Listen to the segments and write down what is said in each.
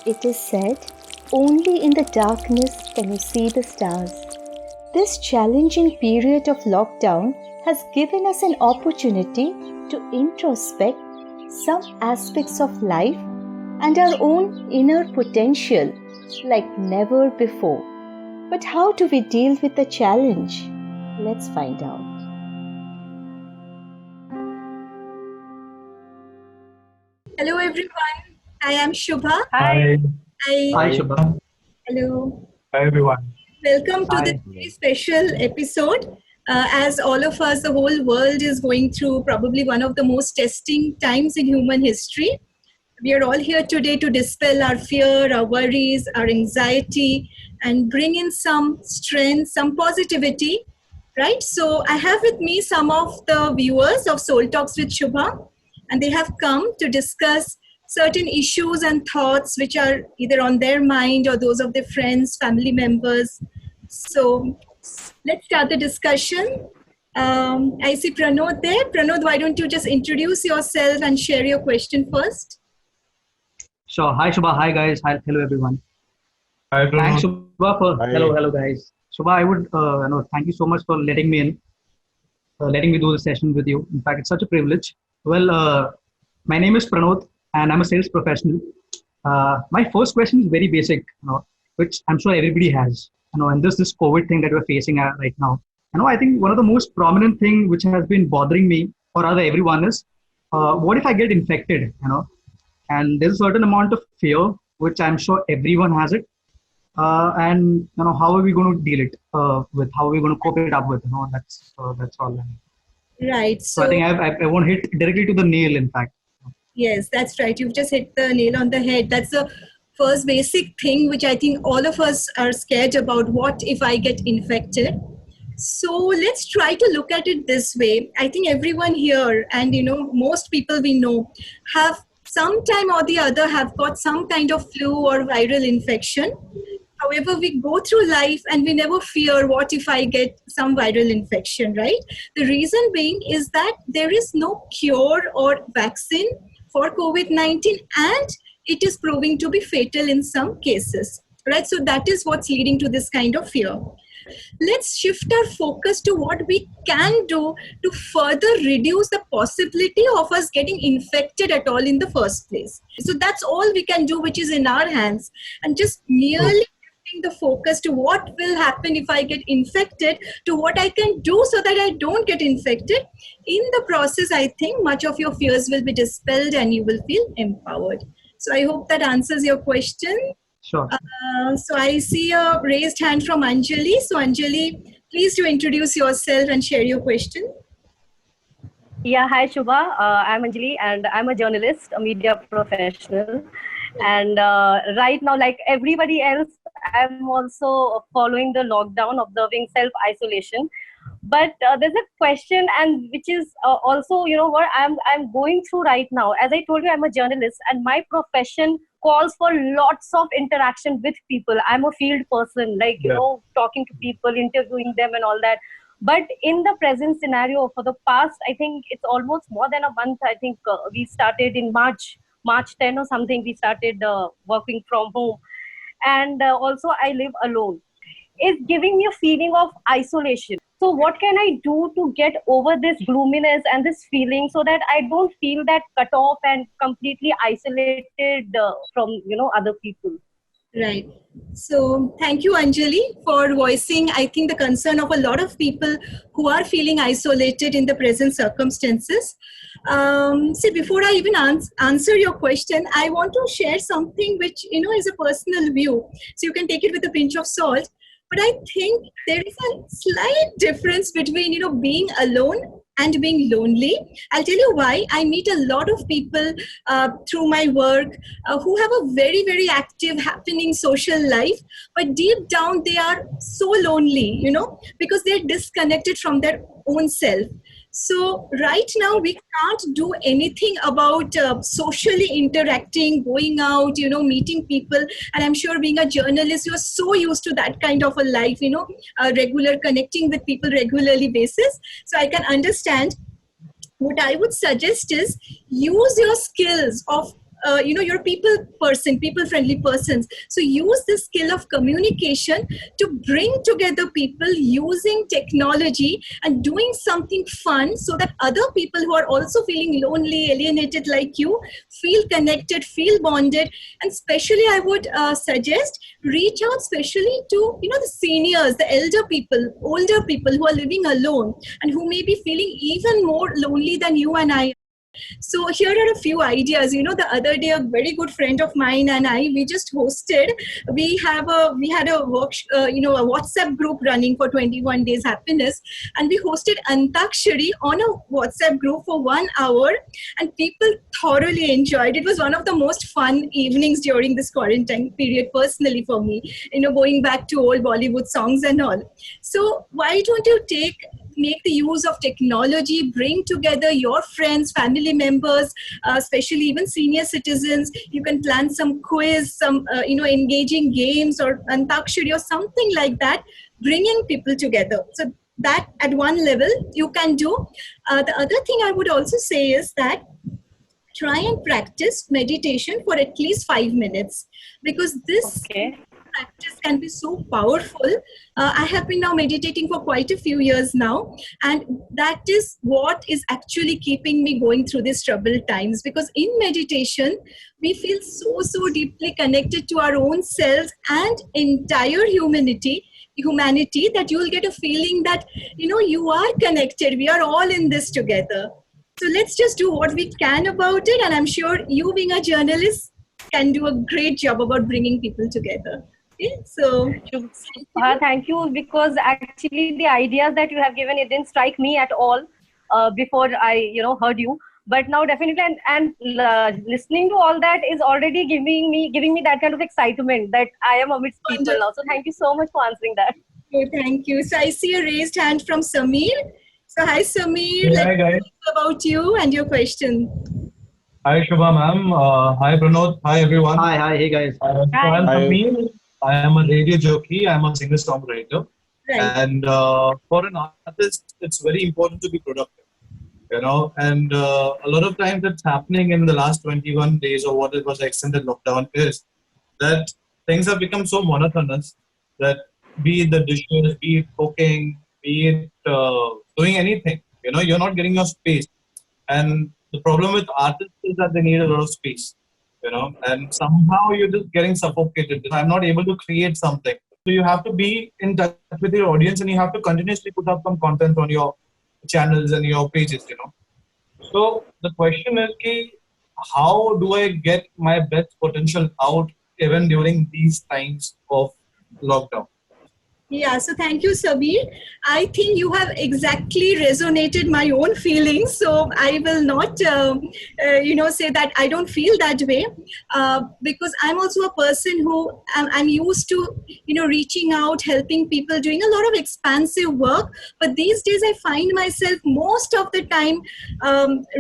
It is said, only in the darkness can you see the stars. This challenging period of lockdown has given us an opportunity to introspect some aspects of life and our own inner potential like never before. But how do we deal with the challenge? Let's find out. Hello everyone. I am Shubha. Hi. I Hi, Shubham. Hello. Hi, everyone. Welcome to this Hi. very special episode. As all of us, the whole world is going through probably one of the most testing times in human history. We are all here today to dispel our fear, our worries, our anxiety, and bring in some strength, some positivity, right? So I have with me some of the viewers of Soul Talks with Shubha, and they have come to discuss certain issues and thoughts which are either on their mind or those of their friends, family members. So let's start the discussion. I see Pranod there. Pranod, why don't you just introduce yourself and share your question first? Sure. Hi, Shubha. Hi, guys. Hi, hello, everyone. Hi, Thanks, Pranod. Shubha, for Hi. hello, guys. Shubha, I would, thank you so much for letting me in, letting me do this session with you. In fact, it's such a privilege. Well, my name is Pranod, and I'm a sales professional. My first question is very basic, which I'm sure everybody has, and this COVID thing that we're facing right now. I think one of the most prominent thing which has been bothering me, or rather everyone, is what if I get infected, and there's a certain amount of fear which I'm sure everyone has it, and how are we going to deal it with, how are we going to cope it up with, that's all. Right. So I think I won't hit directly to the nail, in fact. Yes, that's right. You've just hit the nail on the head. That's the first basic thing which I think all of us are scared about. What if I get infected? So let's try to look at it this way. I think everyone here, and most people we know, have sometime or the other have got some kind of flu or viral infection. However, we go through life and we never fear what if I get some viral infection, right? The reason being is that there is no cure or vaccine for COVID 19, and it is proving to be fatal in some cases, right? So that is what's leading to this kind of fear. Let's shift our focus to what we can do to further reduce the possibility of us getting infected at all in the first place. So that's all we can do, which is in our hands, and just merely shifting the focus to what will happen if I get infected to what I can do so that I don't get infected. In the process, I think much of your fears will be dispelled and you will feel empowered. So I hope that answers your question. Sure. So I see a raised hand from Anjali. So Anjali, please do introduce yourself and share your question. Yeah, hi Shubha. I'm Anjali and I'm a journalist, a media professional. And right now, like everybody else, I'm also following the lockdown, observing self-isolation. But there's a question, and which is also, what I'm going through right now. As I told you, I'm a journalist, and my profession calls for lots of interaction with people. I'm a field person, like talking to people, interviewing them, and all that. But in the present scenario, for the past, I think it's almost more than a month. I think we started in March 10 or something. We started working from home, and also I live alone. It's giving me a feeling of isolation. So what can I do to get over this gloominess and this feeling so that I don't feel that cut off and completely isolated from other people? Right. So thank you, Anjali, for voicing, I think, the concern of a lot of people who are feeling isolated in the present circumstances. See, before I even answer your question, I want to share something which, is a personal view. So you can take it with a pinch of salt. But I think there is a slight difference between, being alone and being lonely. I'll tell you why. I meet a lot of people through my work who have a very, very active, happening social life. But deep down, they are so lonely, because they're disconnected from their own self. So right now we can't do anything about socially interacting, going out, meeting people. And I'm sure being a journalist, you're so used to that kind of a life, regular connecting with people regularly basis. So I can understand. What I would suggest is use your skills of you're a people friendly persons. So use this skill of communication to bring together people using technology and doing something fun, so that other people who are also feeling lonely, alienated like you, feel connected, feel bonded. And especially I would suggest, reach out especially to the seniors, the elder people, older people who are living alone and who may be feeling even more lonely than you and I. So here are a few ideas. The other day, a very good friend of mine and I, we just hosted. We had a a WhatsApp group running for 21 Days Happiness, and we hosted Antakshari on a WhatsApp group for 1 hour, and people thoroughly enjoyed. It was one of the most fun evenings during this quarantine period, personally for me. Going back to old Bollywood songs and all. So why don't you make the use of technology, bring together your friends, family members, especially even senior citizens. You can plan some quiz, some engaging games or Antakshari or something like that, bringing people together. So that at one level you can do. The other thing I would also say is that try and practice meditation for at least 5 minutes, because this practice can be so powerful. I have been now meditating for quite a few years now, and that is what is actually keeping me going through these troubled times, because in meditation we feel so deeply connected to our own selves and entire humanity, that you will get a feeling that you are connected, we are all in this together. So let's just do what we can about it, and I'm sure you, being a journalist, can do a great job about bringing people together. Okay, so thank you, because actually the ideas that you have given, it didn't strike me at all before I heard you. But now definitely, and listening to all that is already giving me that kind of excitement that I am amidst people now. So thank you so much for answering that. Okay, thank you. So I see a raised hand from Samir. So hi Samir, Hi guys. About you and your question. Hi Shubha ma'am. Hi Pranod. Hi everyone. Hi, hey guys. So I'm Samir. I am a radio jockey. I am a singer-songwriter. Right. And for an artist, it's very important to be productive. And a lot of times that's happening in the last 21 days or what it was extended lockdown is that things have become so monotonous that be it the dishes, be it cooking, be it doing anything, you're not getting your space. And the problem with artists is that they need a lot of space, and somehow you're just getting suffocated. I'm not able to create something. So you have to be in touch with your audience and you have to continuously put up some content on your channels and your pages, So the question is, how do I get my best potential out even during these times of lockdown? Yeah, so thank you, Sabir. I think you have exactly resonated my own feelings. So I will not, say that I don't feel that way, because I'm also a person who I'm used to, reaching out, helping people, doing a lot of expansive work. But these days I find myself most of the time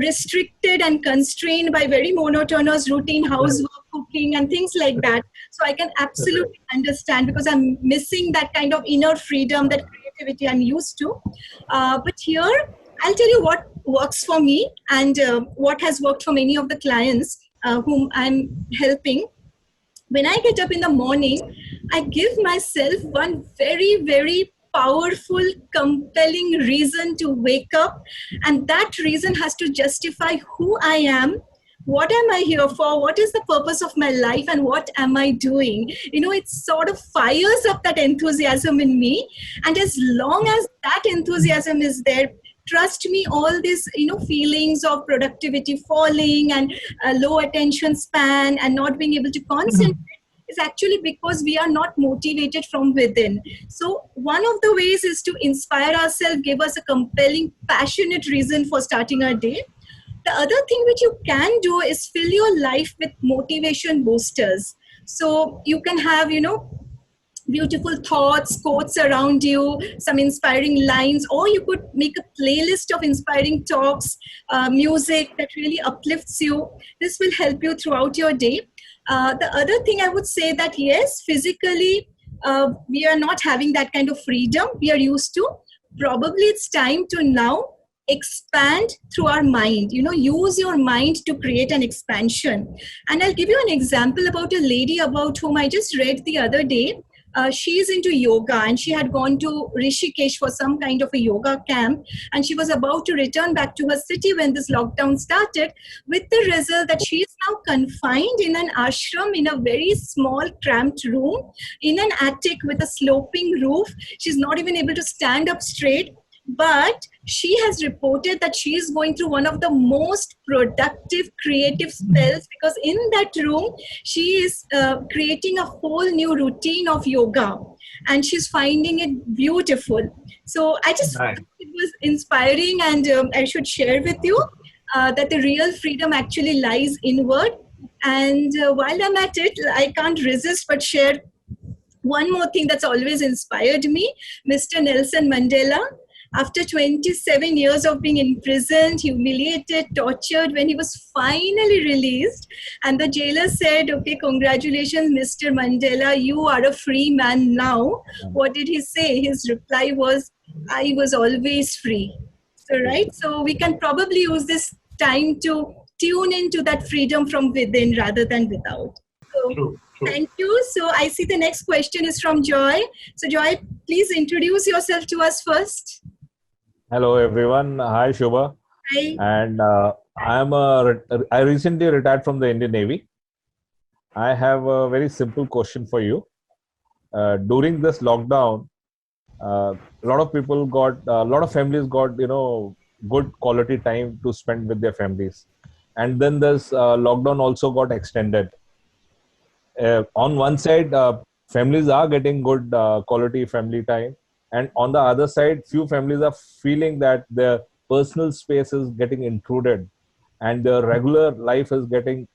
restricted and constrained by very monotonous routine housework, cooking and things like that. So I can absolutely understand, because I'm missing that kind of inner freedom, that creativity I'm used to. But here, I'll tell you what works for me and what has worked for many of the clients whom I'm helping. When I get up in the morning, I give myself one very, very powerful, compelling reason to wake up. And that reason has to justify who I am. What am I here for? What is the purpose of my life and what am I doing? It sort of fires up that enthusiasm in me. And as long as that enthusiasm is there, trust me, all these, feelings of productivity falling and low attention span and not being able to concentrate is actually because we are not motivated from within. So one of the ways is to inspire ourselves, give us a compelling, passionate reason for starting our day. The other thing which you can do is fill your life with motivation boosters. So you can have, beautiful thoughts, quotes around you, some inspiring lines, or you could make a playlist of inspiring talks, music that really uplifts you. This will help you throughout your day. The other thing I would say that yes, physically, we are not having that kind of freedom we are used to. Probably it's time to now expand through our mind. Use your mind to create an expansion. And I'll give you an example about a lady about whom I just read the other day. She is into yoga, and she had gone to Rishikesh for some kind of a yoga camp, and she was about to return back to her city when this lockdown started, with the result that she is now confined in an ashram in a very small cramped room in an attic with a sloping roof. She's not even able to stand up straight. But she has reported that she is going through one of the most productive creative spells, because in that room she is creating a whole new routine of yoga, and she's finding it beautiful. So I just Nice. it was inspiring, and I should share with you that the real freedom actually lies inward. And while I'm at it, I can't resist but share one more thing that's always inspired me. Mr. Nelson Mandela, after 27 years of being imprisoned, humiliated, tortured, when he was finally released, and the jailer said, "Okay, congratulations, Mr. Mandela, you are a free man now." What did he say? His reply was, "I was always free." So we can probably use this time to tune into that freedom from within rather than without. So, True. thank you. So I see the next question is from Joy. So Joy, please introduce yourself to us first. Hello everyone. Hi Shubha. Hi. And I recently retired from the Indian Navy. I have a very simple question for you. During this lockdown, a lot of families got good quality time to spend with their families, and then this lockdown also got extended. On one side, families are getting good quality family time, and on the other side, few families are feeling that their personal space is getting intruded and their regular life is getting,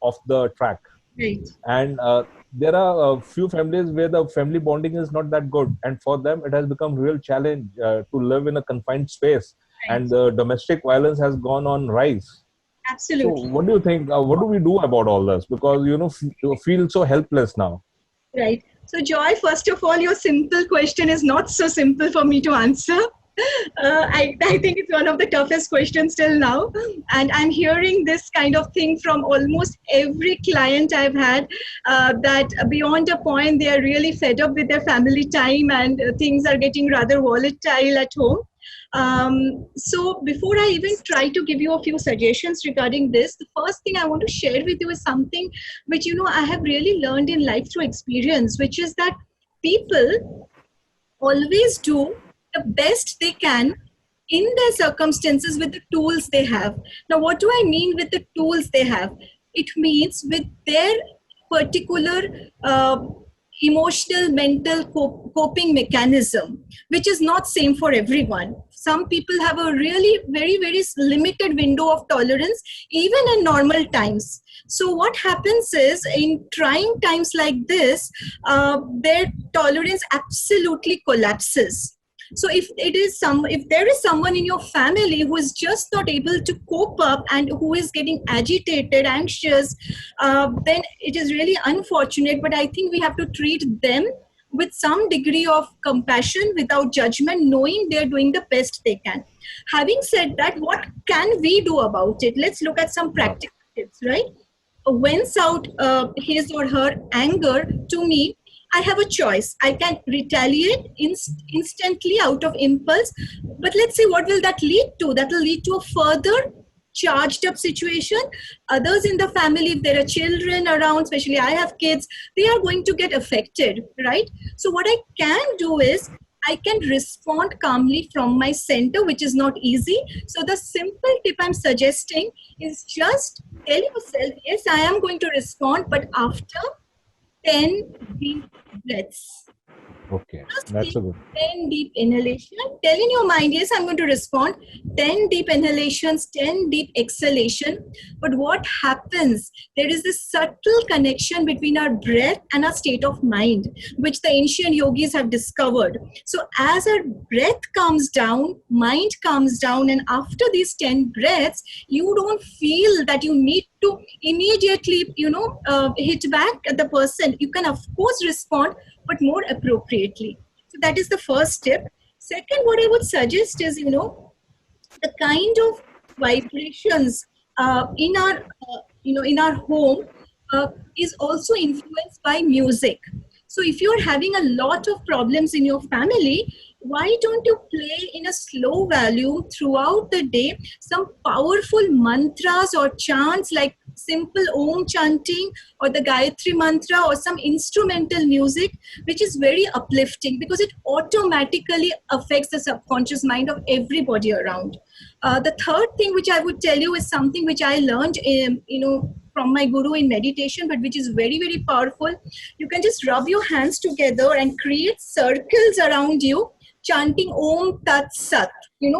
off the track. Right. And there are a few families where the family bonding is not that good. And for them, it has become a real challenge to live in a confined space. Right. And the domestic violence has gone on rise. So Absolutely. what do you think? What do we do about all this? Because, you feel so helpless now. Right. So Joy, first of all, your simple question is not so simple for me to answer. I think it's one of the toughest questions till now. And I'm hearing this kind of thing from almost every client I've had, that beyond a point, they are really fed up with their family time, and things are getting rather volatile at home. So before I even try to give you a few suggestions regarding this, the first thing I want to share with you is something which, I have really learned in life through experience, which is that people always do the best they can in their circumstances with the tools they have. Now, what do I mean with the tools they have? It means with their particular emotional, mental coping mechanism, which is not same for everyone. Some people have a really very, very limited window of tolerance, even in normal times. So what happens is, in trying times like this, their tolerance absolutely collapses. So if there is someone in your family who is just not able to cope up and who is getting agitated, anxious, then it is really unfortunate. But I think we have to treat them with some degree of compassion, without judgment, knowing they're doing the best they can. Having said that, what can we do about it? Let's look at some practical tips, right? Vents out his or her anger to me, I have a choice. I can retaliate instantly out of impulse. But let's see, what will that lead to? That will lead to a further charged up situation. Others in the family, if there are children around, especially I have kids, they are going to get affected, right? So what I can do is, I can respond calmly from my center, which is not easy. So the simple tip I'm suggesting is just tell yourself, yes, I am going to respond, but after 10 deep breaths. Okay, Just that's take a good. 10 deep inhalation. Tell in your mind, yes, I'm going to respond. 10 deep inhalations, 10 deep exhalation. But what happens? There is this subtle connection between our breath and our state of mind, which the ancient yogis have discovered. So as our breath comes down, mind comes down, and after these 10 breaths, you don't feel that you need to immediately, hit back at the person. You can, of course, respond, but more appropriately. So that is the first tip. Second, what I would suggest is, the kind of vibrations in our home is also influenced by music. So if you're having a lot of problems in your family, why don't you play in a slow volume throughout the day some powerful mantras or chants like simple Om chanting or the Gayatri mantra or some instrumental music, which is very uplifting because it automatically affects the subconscious mind of everybody around. The third thing which I would tell you is something which I learned from my guru in meditation, but which is very, very powerful. You can just rub your hands together and create circles around you, chanting Om Tat Sat.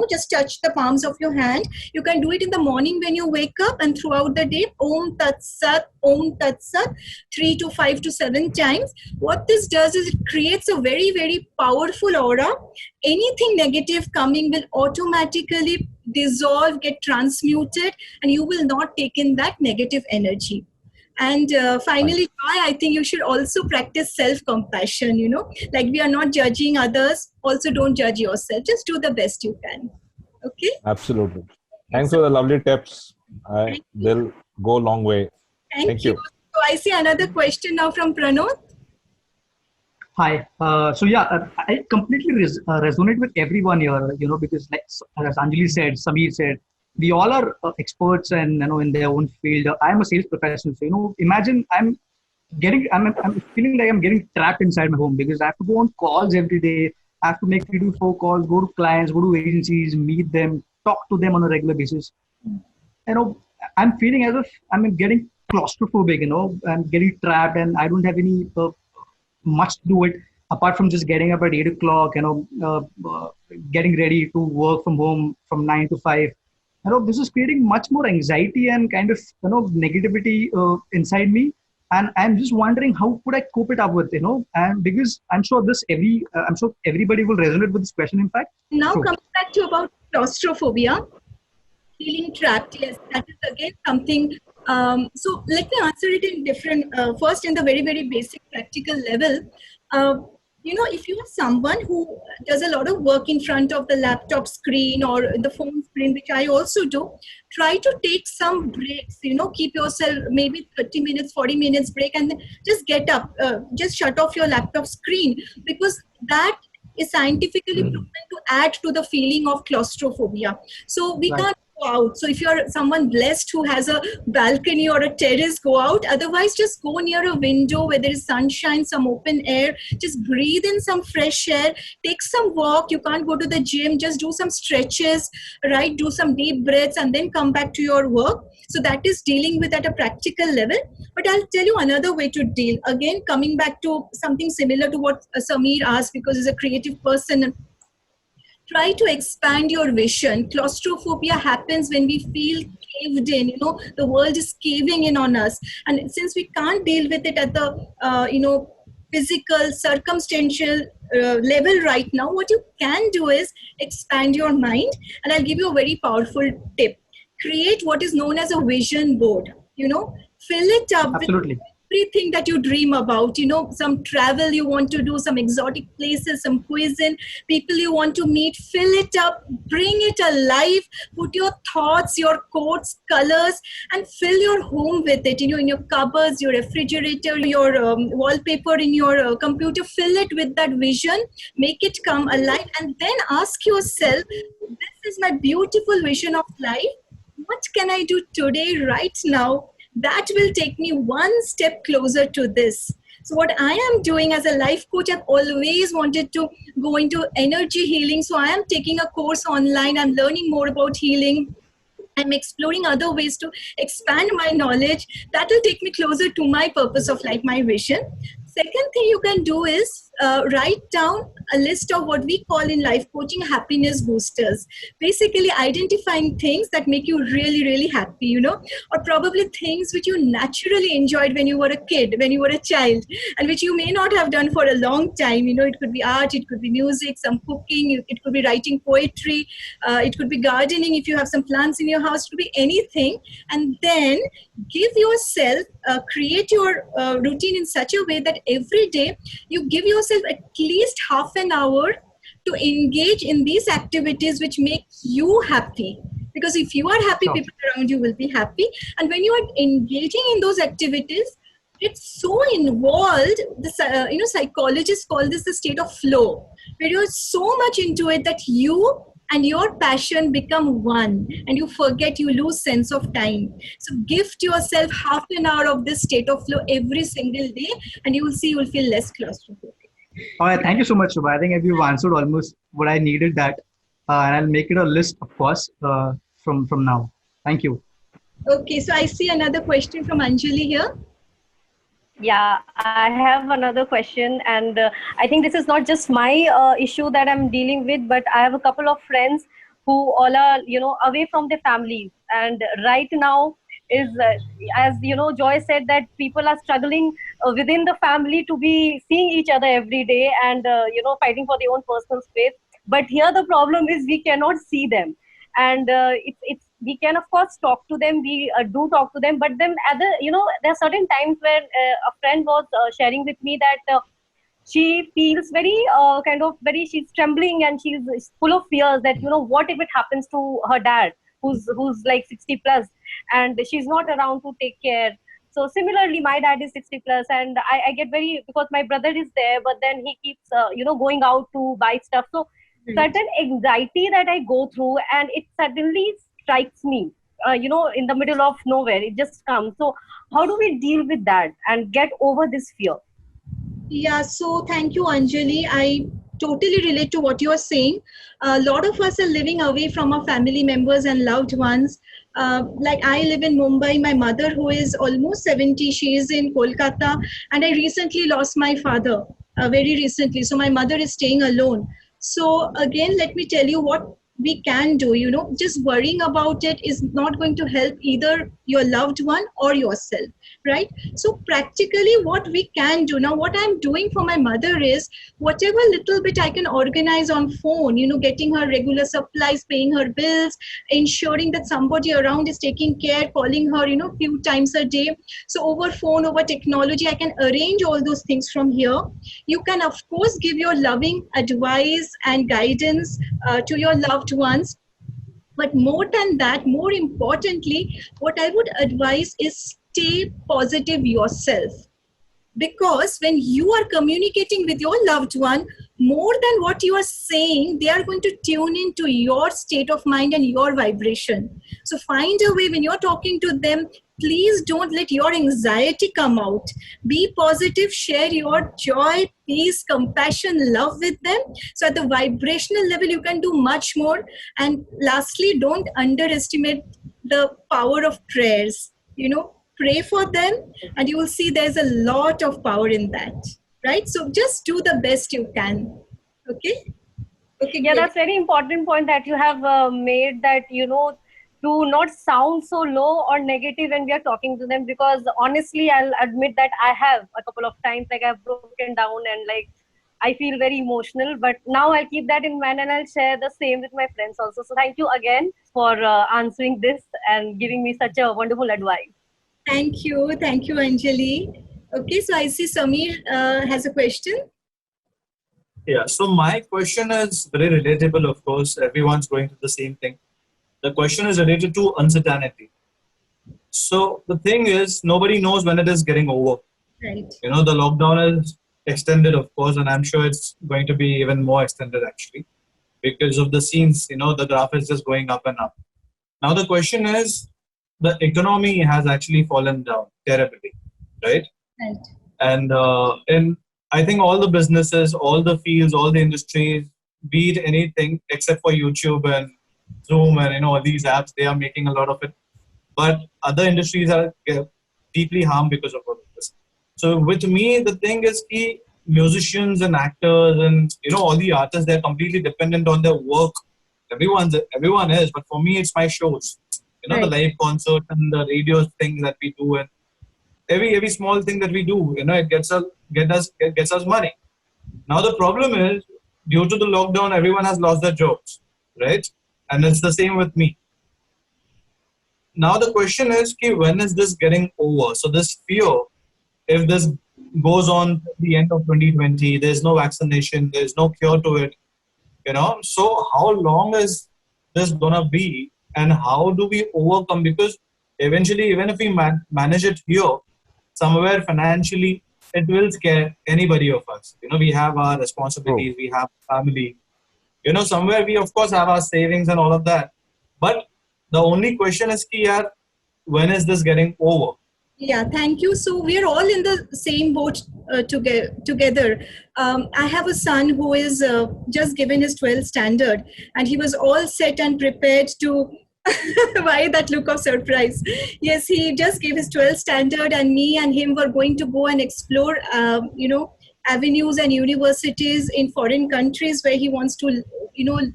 Just touch the palms of your hand. You can do it in the morning when you wake up and throughout the day. Om Tat Sat, 3 to 5 to 7 times. What this does is it creates a very, very powerful aura. Anything negative coming will automatically dissolve, get transmuted, and you will not take in that negative energy. And finally, I think you should also practice self-compassion, like we are not judging others. Also, don't judge yourself. Just do the best you can. Okay? Absolutely. Thanks for the lovely tips. They'll go a long way. Thank you. So I see another question now from Pranod. Hi. I completely resonate with everyone here, because like as Anjali said, Samir said, we all are experts and, in their own field. I'm a sales professional. So, imagine I'm feeling like I'm getting trapped inside my home because I have to go on calls every day. I have to make 3 to 4 calls, go to clients, go to agencies, meet them, talk to them on a regular basis. I'm feeling as if I'm getting claustrophobic, I'm getting trapped and I don't have any much to do it apart from just getting up at 8 o'clock, getting ready to work from home from 9 to 5. This is creating much more anxiety and kind of, negativity inside me. And I'm just wondering how could I cope it up with, and because I'm sure everybody will resonate with this question, in fact. Now coming back to about claustrophobia, feeling trapped, yes, that is again something. So let me answer it in different, first in the very, very basic practical level. If you are someone who does a lot of work in front of the laptop screen or the phone screen, which I also do, try to take some breaks, keep yourself maybe 30 minutes, 40 minutes break, and then just get up, just shut off your laptop screen, because that is scientifically proven to add to the feeling of claustrophobia. So we can't go out. So if you're someone blessed who has a balcony or a terrace, go out. Otherwise, just go near a window where there is sunshine, some open air. Just breathe in some fresh air. Take some walk. You can't go to the gym. Just do some stretches, right? Do some deep breaths and then come back to your work. So that is dealing with at a practical level. But I'll tell you another way to deal. Again, coming back to something similar to what Samir asked, because he's a creative person. Try to expand your vision. Claustrophobia happens when we feel caved in, the world is caving in on us. And since we can't deal with it at the, physical, circumstantial level right now, what you can do is expand your mind. And I'll give you a very powerful tip. Create what is known as a vision board, fill it up. Absolutely. With everything that you dream about, some travel you want to do, some exotic places, some cuisine, people you want to meet, fill it up, bring it alive, put your thoughts, your coats, colors, and fill your home with it, in your cupboards, your refrigerator, your wallpaper in your computer, fill it with that vision, make it come alive, and then ask yourself, this is my beautiful vision of life. What can I do today, right now, that will take me one step closer to this? So what I am doing as a life coach, I've always wanted to go into energy healing. So I am taking a course online. I'm learning more about healing. I'm exploring other ways to expand my knowledge. That will take me closer to my purpose of life, my vision. Second thing you can do is write down a list of what we call in life coaching happiness boosters. Basically identifying things that make you really, really happy, or probably things which you naturally enjoyed when you were a kid, when you were a child, and which you may not have done for a long time. It could be art, it could be music, some cooking, it could be writing poetry, it could be gardening if you have some plants in your house, it could be anything. And then give yourself, create your routine in such a way that every day you give yourself at least half an hour to engage in these activities which make you happy. Because if you are happy, Sure. people around you will be happy. And when you are engaging in those activities, it's so involved. This, psychologists call this the state of flow, where you're so much into it that you and your passion become one, and you forget, you lose sense of time. So gift yourself half an hour of this state of flow every single day, and you will see you will feel less claustrophobic. All right, thank you so much, Shubha. I think you've answered almost what I needed that. And I'll make it a list, of course, from now. Thank you. Okay, so I see another question from Anjali here. Yeah, I have another question, and I think this is not just my issue that I'm dealing with, but I have a couple of friends who all are, away from their families, and right now is, as Joy said, that people are struggling within the family to be seeing each other every day and fighting for their own personal space. But here the problem is we cannot see them, and it's we can of course talk to them, we do talk to them, but then there are certain times where a friend was sharing with me that she feels very she's trembling and she's full of fears that what if it happens to her dad who's like 60 plus and she's not around to take care. So similarly my dad is 60 plus and I get very, because my brother is there but then he keeps going out to buy stuff, so certain anxiety that I go through and it suddenly strikes me in the middle of nowhere, it just comes. So how do we deal with that and get over this fear? Yeah, so thank you, Anjali. I totally relate to what you are saying. A lot of us are living away from our family members and loved ones. Like I live in Mumbai, my mother who is almost 70, she is in Kolkata, and I recently lost my father very recently. So my mother is staying alone. So again, let me tell you what we can do. Just worrying about it is not going to help either your loved one or yourself, right? So practically what we can do now, what I'm doing for my mother is whatever little bit I can organize on phone, getting her regular supplies, paying her bills, ensuring that somebody around is taking care, calling her few times a day. So over phone, over technology, I can arrange all those things from here. You can of course give your loving advice and guidance to your loved ones. But more than that, more importantly, what I would advise is stay positive yourself. Because when you are communicating with your loved one, more than what you are saying, they are going to tune into your state of mind and your vibration. So find a way when you're talking to them, please don't let your anxiety come out. Be positive, share your joy, peace, compassion, love with them. So at the vibrational level, you can do much more. And lastly, don't underestimate the power of prayers. Pray for them and you will see there's a lot of power in that, right? So just do the best you can. Okay, yeah, great. that's very important point that you have made, that to not sound so low or negative when we are talking to them, because honestly I'll admit that I have a couple of times like I've broken down and like I feel very emotional, but now I'll keep that in mind and I'll share the same with my friends also. So thank you again for answering this and giving me such a wonderful advice. Thank you, Anjali. Okay, so I see Samir has a question. Yeah, so my question is very relatable, of course. Everyone's going through the same thing. The question is related to uncertainty. So the thing is, nobody knows when it is getting over. Right. The lockdown is extended, of course, and I'm sure it's going to be even more extended actually because of the scenes, the graph is just going up and up. Now the question is, the economy has actually fallen down terribly, right? Right. And I think all the businesses, all the fields, all the industries, be it anything except for YouTube and Zoom and all these apps, they are making a lot of it. But other industries are deeply harmed because of all of this. So with me, the thing is, musicians and actors and all the artists, they're completely dependent on their work. Everyone is, but for me, it's my shows. Right. The live concert and the radio thing that we do, and every small thing that we do, it gets us money. Now the problem is, due to the lockdown, everyone has lost their jobs, right? And it's the same with me. Now the question is, when is this getting over? So this fear, if this goes on to the end of 2020, there's no vaccination, there's no cure to it. So how long is this gonna be, and how do we overcome? Because eventually, even if we manage it here, somewhere financially, it will scare anybody of us. We have our responsibilities, we have family. Somewhere we of course have our savings and all of that. But the only question is, when is this getting over? Yeah, thank you. So we are all in the same boat together. I have a son who is just given his 12th standard, and he was all set and prepared to. Why that look of surprise? Yes, he just gave his 12th standard, and me and him were going to go and explore, avenues and universities in foreign countries where he wants to,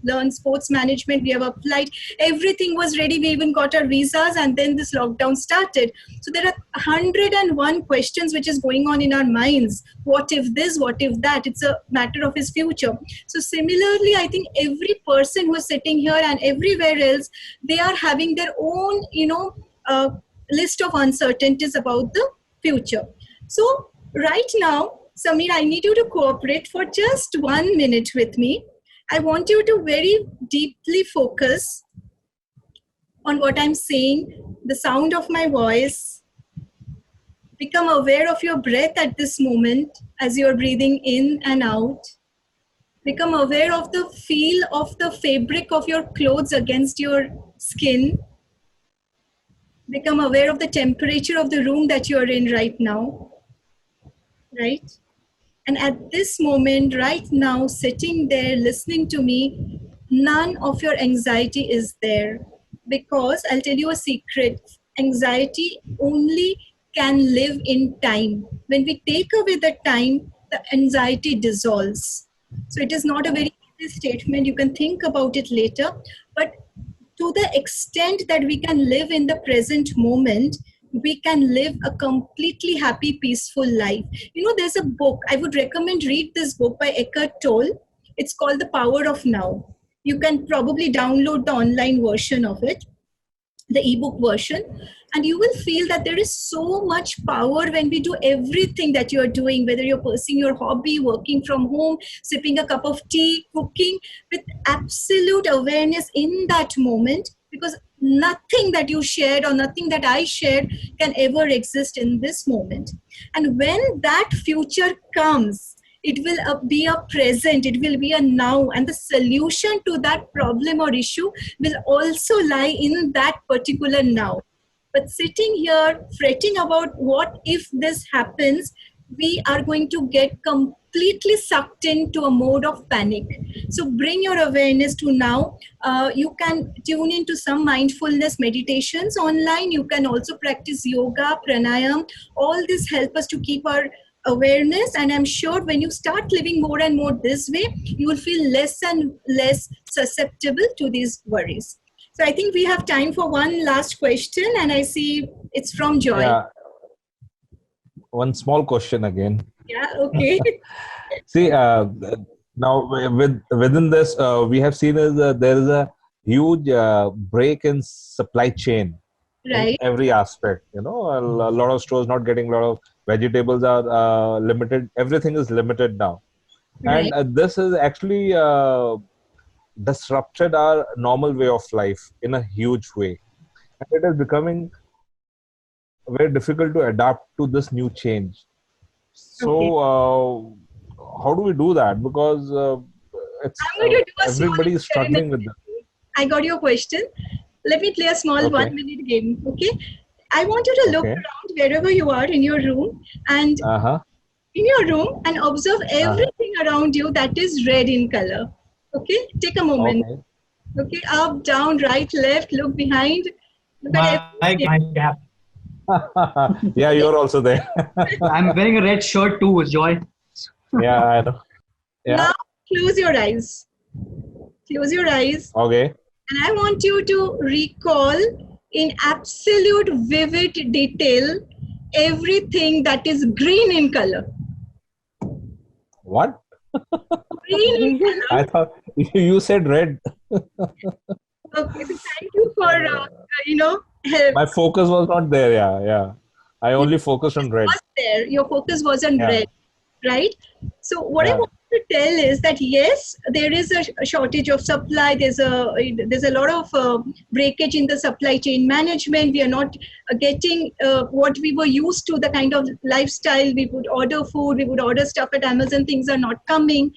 learn sports management. We have applied. Everything was ready. We even got our visas, and then this lockdown started. So there are 101 questions which is going on in our minds. What if this? What if that? It's a matter of his future. So similarly, I think every person who is sitting here and everywhere else, they are having their own, list of uncertainties about the future. So right now, Samir, I need you to cooperate for just 1 minute with me. I want you to very deeply focus on what I'm saying, the sound of my voice. Become aware of your breath at this moment as you're breathing in and out. Become aware of the feel of the fabric of your clothes against your skin. Become aware of the temperature of the room that you're in right now. Right? And at this moment, right now, sitting there, listening to me, none of your anxiety is there. Because I'll tell you a secret, anxiety only can live in time. When we take away the time, the anxiety dissolves. So it is not a very easy statement. You can think about it later. But to the extent that we can live in the present moment, we can live a completely happy, peaceful life. There's a book, I would recommend read this book by Eckhart Tolle. It's called The Power of Now. You can probably download the online version of it, the ebook version, and you will feel that there is so much power when we do everything that you're doing, whether you're pursuing your hobby, working from home, sipping a cup of tea, cooking, with absolute awareness in that moment, because nothing that you shared or nothing that I shared can ever exist in this moment. And when that future comes, it will be a present, it will be a now, and the solution to that problem or issue will also lie in that particular now. But sitting here fretting about what if this happens, we are going to get completely sucked into a mode of panic. So bring your awareness to now. You can tune into some mindfulness meditations online. You can also practice yoga, pranayam. All this help us to keep our awareness, and I'm sure when you start living more and more this way, you will feel less and less susceptible to these worries. So I think we have time for one last question, and I see it's from Joy. Yeah. One small question again. Yeah, okay. See, now within this, we have seen there is a huge break in supply chain. Right. In every aspect. A lot of stores not getting a lot of vegetables are limited. Everything is limited now. Right. And this is actually disrupted our normal way of life in a huge way. And it is becoming very difficult to adapt to this new change. So how do we do that? Because it's everybody is struggling with this. I got your question. Let me play a small 1 minute game. Okay. I want you to look around wherever you are in your room and in your room and observe everything around you that is red in color. Okay. Take a moment. Okay. Up, down, right, left, look behind. Look at my cap. Yeah, you're also there. I'm wearing a red shirt too, Joy. Yeah, I know. Yeah. Now close your eyes. Close your eyes. Okay. And I want you to recall in absolute vivid detail everything that is green in color. What? Green in color. I thought you said red. Okay, so thank you for, help. My focus was not there, yeah. I only focused on red. Your focus was on red. Yeah. Okay, right? So what I Yeah. want to tell is that yes, there is a shortage of supply. There's a lot of breakage in the supply chain management. We are not getting what we were used to, the kind of lifestyle. We would order food, we would order stuff at Amazon. Things are not coming.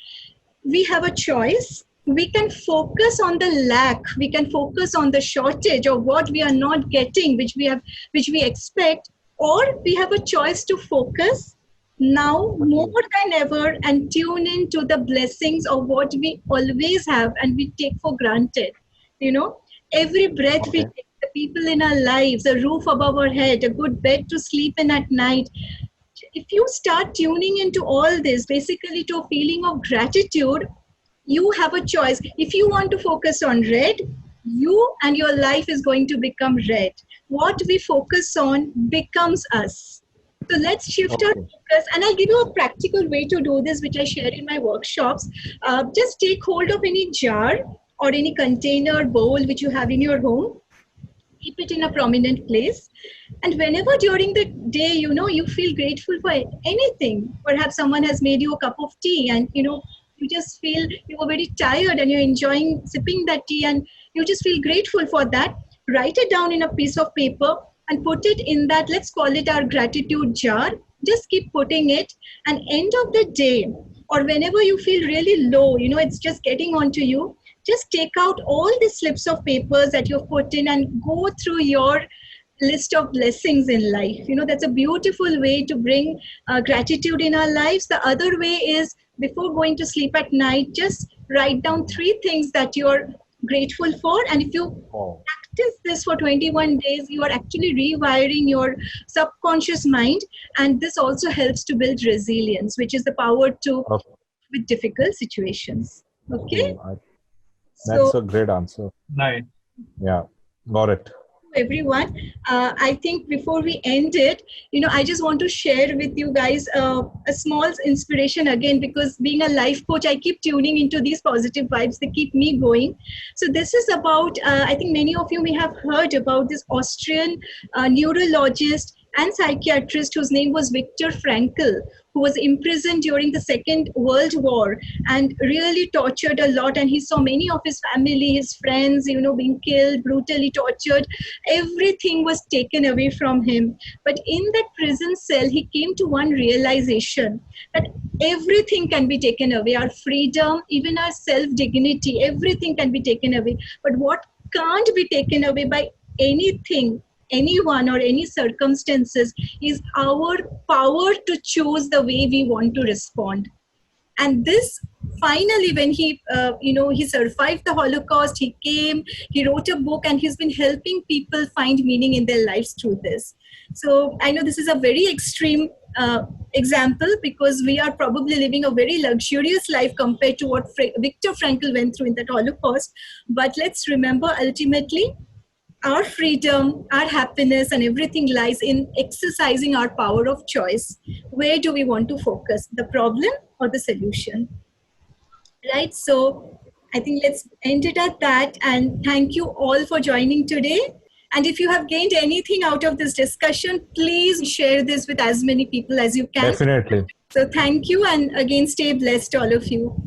We have a choice. We can focus on the lack. We can focus on the shortage of what we are not getting, which we expect, or we have a choice to focus now more than ever and tune into the blessings of what we always have and we take for granted. You know, every breath we Okay. take, the people in our lives, a roof above our head, a good bed to sleep in at night. If you start tuning into all this, basically to a feeling of gratitude, you have a choice. If you want to focus on red, you and your life is going to become red. What we focus on becomes us. So let's shift our Okay. focus. And I'll give you a practical way to do this, which I share in my workshops. Just take hold of any jar or any container, bowl which you have in your home. Keep it in a prominent place, and whenever during the day you feel grateful for anything, perhaps someone has made you a cup of tea and you just feel you were very tired and you're enjoying sipping that tea and you just feel grateful for that, write it down in a piece of paper and put it in that, let's call it our gratitude jar. Just keep putting it, and end of the day or whenever you feel really low, it's just getting onto you, just take out all the slips of papers that you've put in and go through your list of blessings in life. That's a beautiful way to bring gratitude in our lives. The other way is, before going to sleep at night, just write down 3 things that you're grateful for. And if you Oh, practice this for 21 days, you are actually rewiring your subconscious mind. And this also helps to build resilience, which is the power to okay. with difficult situations. Okay? That's So a great answer. Right. Yeah, got it. everyone, I think before we end it, I just want to share with you guys a small inspiration again, because being a life coach, I keep tuning into these positive vibes. They keep me going. So this is about, I think many of you may have heard about this Austrian neurologist and psychiatrist whose name was Viktor Frankl, who was imprisoned during the Second World War and really tortured a lot. And he saw many of his family, his friends, being killed, brutally tortured. Everything was taken away from him. But in that prison cell, he came to one realization that everything can be taken away. Our freedom, even our self-dignity, everything can be taken away. But what can't be taken away by anything, anyone or any circumstances, is our power to choose the way we want to respond. And this, finally, when he he survived the Holocaust, he came, he wrote a book, and he's been helping people find meaning in their lives through this. So I know this is a very extreme example, because we are probably living a very luxurious life compared to what Viktor Frankl went through in that Holocaust. But let's remember, ultimately, our freedom, our happiness, and everything lies in exercising our power of choice. Where do we want to focus? The problem or the solution? Right? So I think let's end it at that. And thank you all for joining today. And if you have gained anything out of this discussion, please share this with as many people as you can. Definitely. So thank you. And again, stay blessed, all of you.